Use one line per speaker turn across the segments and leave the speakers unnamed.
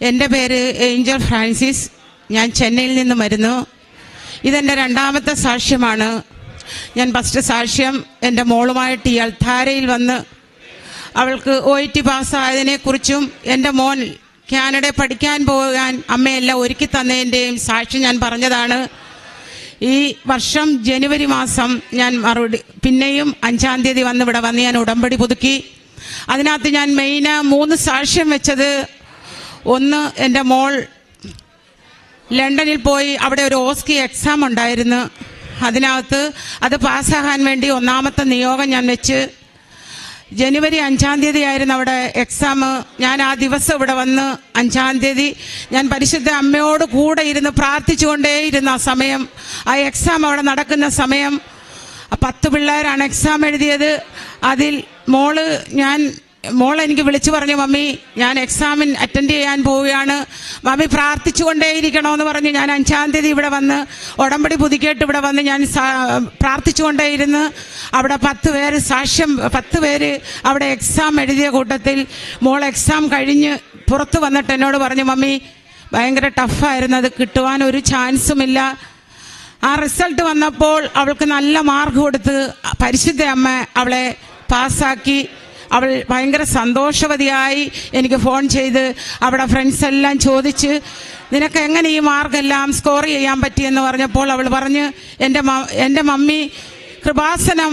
എൻ്റെ പേര് Angel Francis. ഞാൻ ചെന്നൈയിൽ നിന്ന് വരുന്നു. ഇതെൻ്റെ രണ്ടാമത്തെ സാക്ഷ്യമാണ്. ഞാൻ ഫസ്റ്റ് സാക്ഷ്യം എൻ്റെ മോളുമായിട്ട് ഈ അൾത്താരയിൽ വന്ന് അവൾക്ക് OIT പാസ്സായതിനെക്കുറിച്ചും എൻ്റെ മോൻ കാനഡയിൽ പഠിക്കാൻ പോകാൻ അമ്മയെല്ലാം ഒരുക്കി തന്നതിൻ്റെയും സാക്ഷ്യം ഞാൻ പറഞ്ഞതാണ്. ഈ വർഷം ജനുവരി മാസം ഞാൻ പിന്നെയും 5-ാം തീയതി ഇവിടെ വന്ന് ഞാൻ ഉടമ്പടി പുതുക്കി. അതിനകത്ത് ഞാൻ 3 സാക്ഷ്യം വെച്ചത്, ഒന്ന്, എൻ്റെ മോൾ ലണ്ടനിൽ പോയി അവിടെ ഒരു OSCE എക്സാം ഉണ്ടായിരുന്നു. അതിനകത്ത് അത് പാസ്സാകാൻ വേണ്ടി 1ാമത്തെ നിയോഗം ഞാൻ വെച്ച്. ജനുവരി 5-ാം തീയതി ആയിരുന്നു അവിടെ എക്സാം. ഞാൻ ആ ദിവസം ഇവിടെ വന്ന് 5-ാം തീയതി ഞാൻ പരിശുദ്ധ അമ്മയോട് കൂടെ ഇരുന്ന് പ്രാർത്ഥിച്ചുകൊണ്ടേയിരുന്ന ആ സമയം, ആ എക്സാം അവിടെ നടക്കുന്ന സമയം 10 പിള്ളേരാണ് എക്സാം എഴുതിയത്. അതിൽ മോൾ എനിക്ക് വിളിച്ചു പറഞ്ഞു, മമ്മി ഞാൻ എക്സാമിന് അറ്റൻഡ് ചെയ്യാൻ പോവുകയാണ്, മമ്മി പ്രാർത്ഥിച്ചുകൊണ്ടേയിരിക്കണമെന്ന് പറഞ്ഞ് ഞാൻ 5-ാം തീയതി ഇവിടെ വന്ന് ഉടമ്പടി പുതുക്കിയിട്ട് ഇവിടെ വന്ന് ഞാൻ പ്രാർത്ഥിച്ചുകൊണ്ടേയിരുന്ന് അവിടെ 10 പേര് അവിടെ എക്സാം എഴുതിയ കൂട്ടത്തിൽ മോൾ എക്സാം കഴിഞ്ഞ് പുറത്ത് വന്നിട്ട് എന്നോട് പറഞ്ഞു, മമ്മി ഭയങ്കര ടഫായിരുന്നു, അത് കിട്ടുവാൻ ഒരു ചാൻസുമില്ല. ആ റിസൾട്ട് വന്നപ്പോൾ അവൾക്ക് നല്ല മാർക്ക് കൊടുത്ത് പരിശുദ്ധ അമ്മ അവളെ പാസ്സാക്കി. അവൾ ഭയങ്കര സന്തോഷവതിയായി എനിക്ക് ഫോൺ ചെയ്ത് അവിടെ ഫ്രണ്ട്സ് എല്ലാം ചോദിച്ച്, നിനക്ക് എങ്ങനെ ഈ മാർക്കെല്ലാം സ്കോർ ചെയ്യാൻ പറ്റിയെന്ന് പറഞ്ഞപ്പോൾ അവൾ പറഞ്ഞ്, എൻ്റെ മമ്മി കൃപാസനം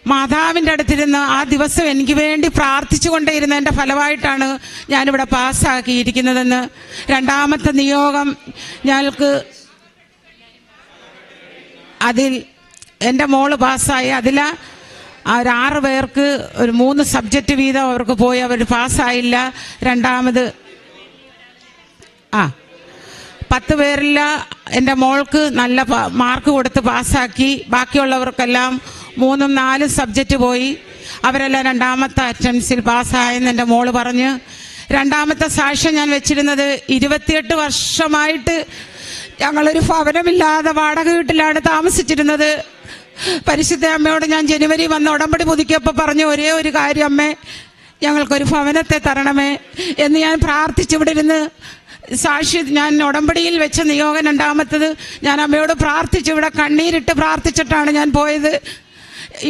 മാതാവിൻ്റെ അടുത്തിരുന്ന് ആ ദിവസം എനിക്ക് വേണ്ടി പ്രാർത്ഥിച്ചു കൊണ്ടേയിരുന്നതിൻ്റെ ഫലമായിട്ടാണ് ഞാനിവിടെ പാസ്സാക്കിയിരിക്കുന്നതെന്ന്. 2ാമത്തെ നിയോഗം ഞങ്ങൾക്ക് അതിൽ എൻ്റെ മോള് പാസ്സായി. അതിൽ 6 പേർക്ക് ഒരു 3 സബ്ജക്റ്റ് വീതം അവർക്ക് പോയി, അവർ പാസ്സായില്ല. 10 പേരിൽ എൻ്റെ മോൾക്ക് നല്ല മാർക്ക് കൊടുത്ത് പാസ്സാക്കി. ബാക്കിയുള്ളവർക്കെല്ലാം 3-4 സബ്ജക്റ്റ് പോയി. അവരെല്ലാം 2ാമത്തെ അറ്റംപ്റ്റ്സിൽ പാസ്സായെന്ന് എൻ്റെ മോള് പറഞ്ഞ്. 2ാമത്തെ സാക്ഷ്യം ഞാൻ വെച്ചിരുന്നത്, 28 വർഷമായിട്ട് ഞങ്ങളൊരു ഭവനമില്ലാതെ വാടക വീട്ടിലാണ് താമസിച്ചിരുന്നത്. പരിശുദ്ധ അമ്മയോട് ഞാൻ ജനുവരി വന്ന് ഉടമ്പടി പുതുക്കിയപ്പോൾ പറഞ്ഞു, ഒരേ ഒരു കാര്യം, അമ്മേ ഞങ്ങൾക്കൊരു ഭവനത്തെ തരണമേ എന്ന് ഞാൻ പ്രാർത്ഥിച്ചിവിടെ ഇരുന്ന് ഞാൻ ഉടമ്പടിയിൽ വെച്ച നിയോഗം 2ാമത്തത് ഞാൻ അമ്മയോട് പ്രാർത്ഥിച്ചു. ഇവിടെ കണ്ണീരിട്ട് പ്രാർത്ഥിച്ചിട്ടാണ് ഞാൻ പോയത്.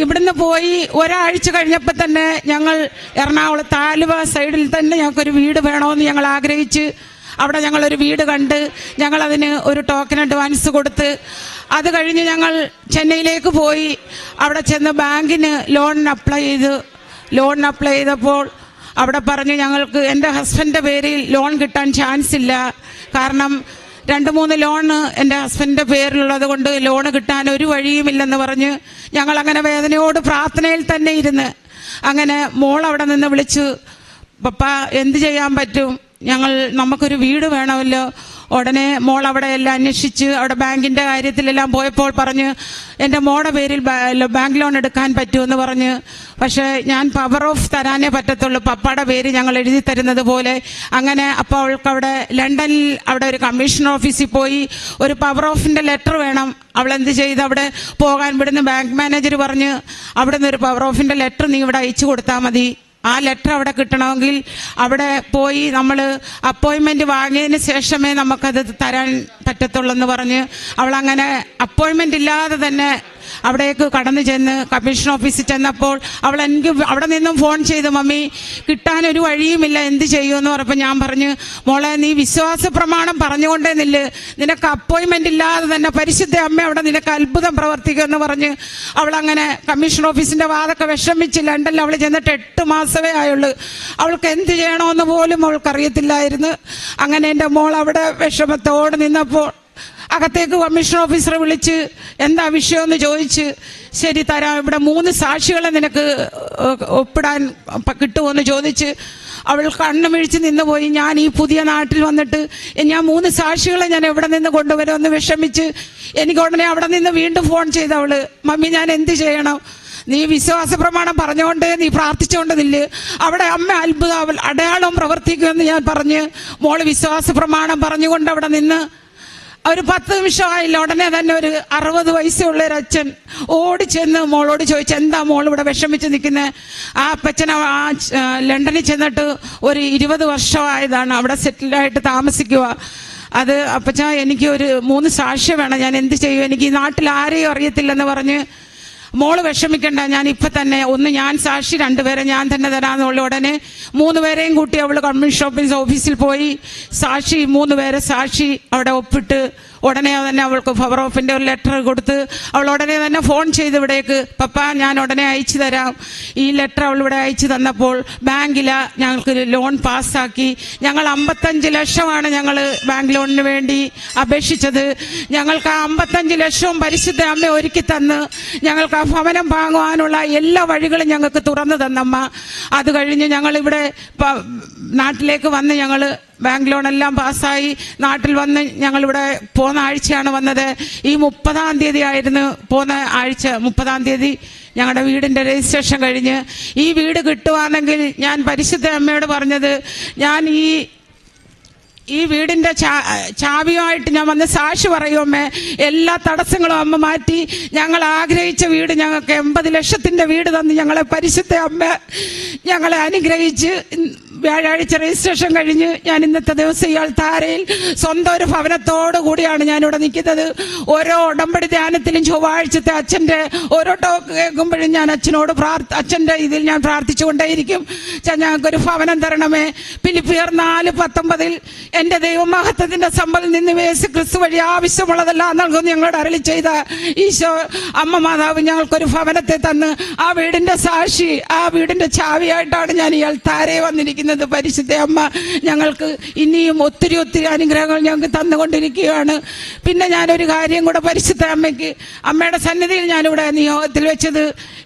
ഇവിടുന്ന് പോയി ഒരാഴ്ച കഴിഞ്ഞപ്പോൾ തന്നെ ഞങ്ങൾ എറണാകുളത്ത് ആലുവ സൈഡിൽ തന്നെ ഞങ്ങൾക്കൊരു വീട് വേണമെന്ന് ഞങ്ങൾ ആഗ്രഹിച്ച് അവിടെ ഞങ്ങളൊരു വീട് കണ്ട് ഞങ്ങളതിന് ഒരു ടോക്കൺ അഡ്വാൻസ് കൊടുത്ത് അത് കഴിഞ്ഞ് ഞങ്ങൾ ചെന്നൈയിലേക്ക് പോയി. അവിടെ ചെന്ന് ബാങ്കിന് ലോണിന് അപ്ലൈ ചെയ്തപ്പോൾ അവിടെ പറഞ്ഞു, ഞങ്ങൾക്ക് എൻ്റെ ഹസ്ബൻഡിൻ്റെ പേരിൽ ലോൺ കിട്ടാൻ ചാൻസ് ഇല്ല, കാരണം 2-3 ലോണ് എൻ്റെ ഹസ്ബൻഡിൻ്റെ പേരിലുള്ളത് കൊണ്ട് ലോണ് കിട്ടാൻ ഒരു വഴിയുമില്ലെന്ന് പറഞ്ഞ് ഞങ്ങളങ്ങനെ വേദനയോട് പ്രാർത്ഥനയിൽ തന്നെ ഇരുന്ന് അങ്ങനെ മോൾ അവിടെ നിന്ന് വിളിച്ചു, പപ്പ എന്ത് ചെയ്യാൻ പറ്റും, നമുക്കൊരു വീട് വേണമല്ലോ. ഉടനെ മോൾ അവിടെ എല്ലാം അന്വേഷിച്ച് അവിടെ ബാങ്കിൻ്റെ കാര്യത്തിലെല്ലാം പോയപ്പോൾ പറഞ്ഞ്, എൻ്റെ മോളുടെ പേരിൽ ബാങ്ക് ലോൺ എടുക്കാൻ പറ്റുമെന്ന് പറഞ്ഞ്. പക്ഷേ ഞാൻ പവർ ഓഫ് തരാനേ പറ്റത്തുള്ളൂ, പപ്പയുടെ പേര് ഞങ്ങൾ എഴുതി തരുന്നത് പോലെ. അങ്ങനെ അപ്പോൾ അവൾക്ക് അവിടെ ലണ്ടനിൽ അവിടെ ഒരു കമ്മീഷൻ ഓഫീസിൽ പോയി ഒരു പവർ ഓഫിൻ്റെ ലെറ്റർ വേണം. അവളെന്ത് ചെയ്ത് അവിടെ പോകാൻ ഇവിടുന്ന് ബാങ്ക് മാനേജർ പറഞ്ഞ്, അവിടെ നിന്ന് ഒരു പവർ ഓഫിൻ്റെ ലെറ്റർ നീ ഇവിടെ അയച്ചു കൊടുത്താൽ മതി. ആ ലെറ്റർ അവിടെ കിട്ടണമെങ്കിൽ അവിടെ പോയി നമ്മൾ അപ്പോയിൻമെൻറ്റ് വാങ്ങിയതിന് ശേഷമേ നമുക്കത് തരാൻ പറ്റത്തുള്ളൂ എന്ന് പറഞ്ഞ് അവളങ്ങനെ അപ്പോയിൻമെൻ്റ് ഇല്ലാതെ തന്നെ അവിടേക്ക് കടന്നു ചെന്ന് കമ്മീഷൻ ഓഫീസിൽ ചെന്നപ്പോൾ അവൾ എനിക്ക് അവിടെ നിന്നും ഫോൺ ചെയ്ത്, മമ്മി കിട്ടാനൊരു വഴിയുമില്ല, എന്ത് ചെയ്യുമെന്ന് പറഞ്ഞപ്പോൾ ഞാൻ പറഞ്ഞു, മോളെ നീ വിശ്വാസ പ്രമാണം പറഞ്ഞുകൊണ്ടേ നിനക്ക് അപ്പോയിൻമെൻ്റ് ഇല്ലാതെ തന്നെ പരിശുദ്ധ അമ്മ അവിടെ നിനക്ക് അത്ഭുതം പ്രവർത്തിക്കുമെന്ന് പറഞ്ഞ് അവളങ്ങനെ കമ്മീഷൻ ഓഫീസിൻ്റെ വാതൊക്കെ വിഷമിച്ച് ലണ്ടനിൽ അവൾ ചെന്നിട്ട് 8 മാസമേ ആയുള്ളൂ. അവൾക്ക് എന്ത് ചെയ്യണമെന്ന് പോലും അവൾക്കറിയത്തില്ലായിരുന്നു. അങ്ങനെ എൻ്റെ മോൾ അവിടെ വിഷമത്തോടെ നിന്നപ്പോൾ അകത്തേക്ക് കമ്മീഷൻ ഓഫീസറെ വിളിച്ച് എന്താ വിഷയമെന്ന് ചോദിച്ച്, ശരി തരാം, ഇവിടെ 3 സാക്ഷികളെ നിനക്ക് ഒപ്പിടാൻ കിട്ടുമെന്ന് ചോദിച്ച് അവൾ കണ്ണുമിഴിച്ച് നിന്ന് പോയി. ഞാൻ ഈ പുതിയ നാട്ടിൽ വന്നിട്ട് ഞാൻ 3 സാക്ഷികളെ ഞാൻ എവിടെ നിന്ന് കൊണ്ടുവരുമെന്ന് വിഷമിച്ച് എനിക്ക് ഉടനെ അവിടെ നിന്ന് വീണ്ടും ഫോൺ ചെയ്ത് അവള്, മമ്മി ഞാൻ എന്ത് ചെയ്യണം, നീ വിശ്വാസ പ്രമാണം പറഞ്ഞുകൊണ്ട് നീ പ്രാർത്ഥിച്ചുകൊണ്ട് നില്ല്, അവിടെ അമ്മ അടയാളം പ്രവർത്തിക്കുമെന്ന് ഞാൻ പറഞ്ഞ് മോള് വിശ്വാസ പ്രമാണം പറഞ്ഞുകൊണ്ട് അവിടെ നിന്ന് ഒരു 10 നിമിഷമായില്ല, ഉടനെ തന്നെ ഒരു 60 വയസ്സുള്ള ഒരു അച്ഛൻ ഓടിച്ചെന്ന് മോളോട് ചോദിച്ചു, എന്താ മോൾ ഇവിടെ വിഷമിച്ച് നിൽക്കുന്നത്? ആ അപ്പച്ചൻ ലണ്ടനിൽ ചെന്നിട്ട് ഒരു 20 വർഷമായതാണ്, അവിടെ സെറ്റിൽഡായിട്ട് താമസിക്കുക. അത് അപ്പച്ച എനിക്ക് ഒരു 3 സാക്ഷ്യം വേണം, ഞാൻ എന്ത് ചെയ്യും, എനിക്ക് ഈ നാട്ടിൽ ആരെയും അറിയത്തില്ലെന്ന് പറഞ്ഞ്. മോള് വിഷമിക്കണ്ട, ഞാൻ ഇപ്പം തന്നെ ഞാൻ സാക്ഷി, 2 പേരെ ഞാൻ തന്നെ തരാമെന്നുള്ള ഉടനെ 3 പേരെയും കൂട്ടി അവൾ കമ്മീഷൻ ഓഫീസിൽ പോയി സാക്ഷി 3 പേരെ സാക്ഷി അവിടെ ഒപ്പിട്ട് ഉടനെ തന്നെ അവൾക്ക് പവർ ഓഫിൻ്റെ ഒരു ലെറ്റർ കൊടുത്ത് അവൾ ഉടനെ തന്നെ ഫോൺ ചെയ്ത് ഇവിടേക്ക്, പപ്പ ഞാൻ ഉടനെ അയച്ചു തരാം. ഈ ലെറ്റർ അവൾ ഇവിടെ അയച്ചു തന്നപ്പോൾ ബാങ്കിൽ ഞങ്ങൾക്ക് ലോൺ പാസ്സാക്കി. ഞങ്ങൾ 55 ലക്ഷമാണ് ഞങ്ങൾ ബാങ്ക് ലോണിന് വേണ്ടി അപേക്ഷിച്ചത്. ഞങ്ങൾക്ക് ആ 55 ലക്ഷവും പരിശുദ്ധ അമ്മ ഒരുക്കി തന്ന് ഞങ്ങൾക്ക് ആ ഭവനം വാങ്ങുവാനുള്ള എല്ലാ വഴികളും ഞങ്ങൾക്ക് തുറന്നു തന്നമ്മ. അത് കഴിഞ്ഞ് ഞങ്ങളിവിടെ നാട്ടിലേക്ക് വന്ന് ഞങ്ങൾ ബാങ്ക് ലോണെല്ലാം പാസ്സായി നാട്ടിൽ വന്ന് ഞങ്ങളിവിടെ പോന്ന ആഴ്ചയാണ് വന്നത്. ഈ 30-ാം തീയതി ആയിരുന്നു പോന്ന ആഴ്ച. 30-ാം തീയതി ഞങ്ങളുടെ വീടിൻ്റെ രജിസ്ട്രേഷൻ കഴിഞ്ഞ് ഈ വീട് കിട്ടുവാണെങ്കിൽ ഞാൻ പരിശുദ്ധ അമ്മയോട് പറഞ്ഞത്, ഞാൻ ഈ വീടിൻ്റെ ചാവിയുമായിട്ട് ഞാൻ വന്ന് സാക്ഷി പറയുമേ, എല്ലാ തടസ്സങ്ങളും അമ്മ മാറ്റി ഞങ്ങൾ ആഗ്രഹിച്ച വീട്, ഞങ്ങൾക്ക് 80 ലക്ഷത്തിൻ്റെ വീട് തന്ന് ഞങ്ങളെ പരിശുദ്ധ അമ്മ ഞങ്ങളെ അനുഗ്രഹിച്ച് വ്യാഴാഴ്ച രജിസ്ട്രേഷൻ കഴിഞ്ഞ് ഞാൻ ഇന്നത്തെ ദിവസം ഈ അൾത്താരയിൽ സ്വന്തം ഒരു ഭവനത്തോടു കൂടിയാണ് ഞാനിവിടെ നിൽക്കുന്നത്. ഓരോ ഉടമ്പടി ധ്യാനത്തിലും ചൊവ്വാഴ്ചത്തെ അച്ഛൻ്റെ ഓരോ ടോക്ക് കേൾക്കുമ്പോഴും ഞാൻ അച്ഛനോട് അച്ഛൻ്റെ ഇതിൽ ഞാൻ പ്രാർത്ഥിച്ചുകൊണ്ടേയിരിക്കും, ഞങ്ങൾക്കൊരു ഭവനം തരണമേ. ഫിലിപ്പിയർ 4:19 എൻ്റെ ദൈവമഹത്വത്തിൻ്റെ സമ്പത്തിൽ നിന്ന് യേശു ക്രിസ്തു വഴി ആവശ്യമുള്ളതെല്ലാം നൽകുന്നു ഞങ്ങളോട് അരുളി ചെയ്ത ഈശോ അമ്മ മാതാവ് ഞങ്ങൾക്കൊരു ഭവനത്തെ തന്ന് ആ വീടിൻ്റെ സാക്ഷി, ആ വീടിൻ്റെ ചാവിയായിട്ടാണ് ഞാൻ ഈ അൾത്താരയിൽ വന്നിരിക്കുന്നത്. പരിശുദ്ധ അമ്മ ഞങ്ങൾക്ക് ഇനിയും ഒത്തിരി അനുഗ്രഹങ്ങൾ ഞങ്ങൾക്ക് തന്നുകൊണ്ടിരിക്കുകയാണ്. പിന്നെ ഞാനൊരു കാര്യം കൂടെ പരിശുദ്ധ അമ്മയുടെ സന്നിധിയിൽ ഞാനിവിടെ നിയോഗത്തിൽ വെച്ചത്,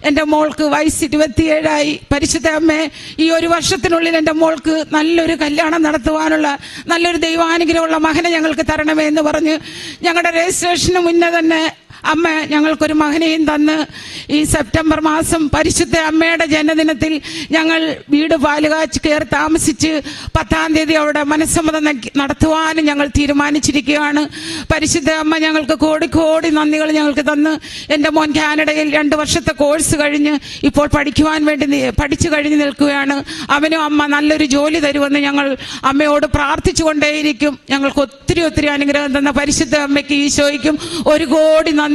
എൻ്റെ മോൾക്ക് വയസ്സ് 27ആയി. പരിശുദ്ധ അമ്മേ, ഈ 1 വർഷത്തിനുള്ളിൽ എൻ്റെ മോൾക്ക് നല്ലൊരു കല്യാണം നടത്തുവാനുള്ള നല്ലൊരു ദൈവാനുഗ്രഹമുള്ള മകനെ ഞങ്ങൾക്ക് തരണമേ എന്ന് പറഞ്ഞ് ഞങ്ങളുടെ രജിസ്ട്രേഷന് മുന്നേ തന്നെ അമ്മ ഞങ്ങൾക്കൊരു മകനെയും തന്ന് ഈ സെപ്റ്റംബർ മാസം പരിശുദ്ധ അമ്മയുടെ ജന്മദിനത്തിൽ ഞങ്ങൾ വീട് പാലുകാച്ച് കയറി താമസിച്ച് 10-ാം തീയതി അവിടെ മനസ്സമ്മതം നടത്തുവാനും ഞങ്ങൾ തീരുമാനിച്ചിരിക്കുകയാണ്. പരിശുദ്ധ അമ്മ ഞങ്ങൾക്ക് കോടി നന്ദികൾ ഞങ്ങൾക്ക് തന്ന് എൻ്റെ മോൻ കാനഡയിൽ 2 വർഷത്തെ കോഴ്സ് കഴിഞ്ഞ് ഇപ്പോൾ പഠിക്കുവാൻ വേണ്ടി പഠിച്ചു കഴിഞ്ഞ് നിൽക്കുകയാണ്. അവനും അമ്മ നല്ലൊരു ജോലി തരുമെന്ന് ഞങ്ങൾ അമ്മയോട് പ്രാർത്ഥിച്ചു കൊണ്ടേയിരിക്കും. ഞങ്ങൾക്ക് ഒത്തിരി അനുഗ്രഹം തന്ന പരിശുദ്ധ അമ്മയ്ക്ക് ഈശോയ്ക്കും 1 കോടി നന്ദി.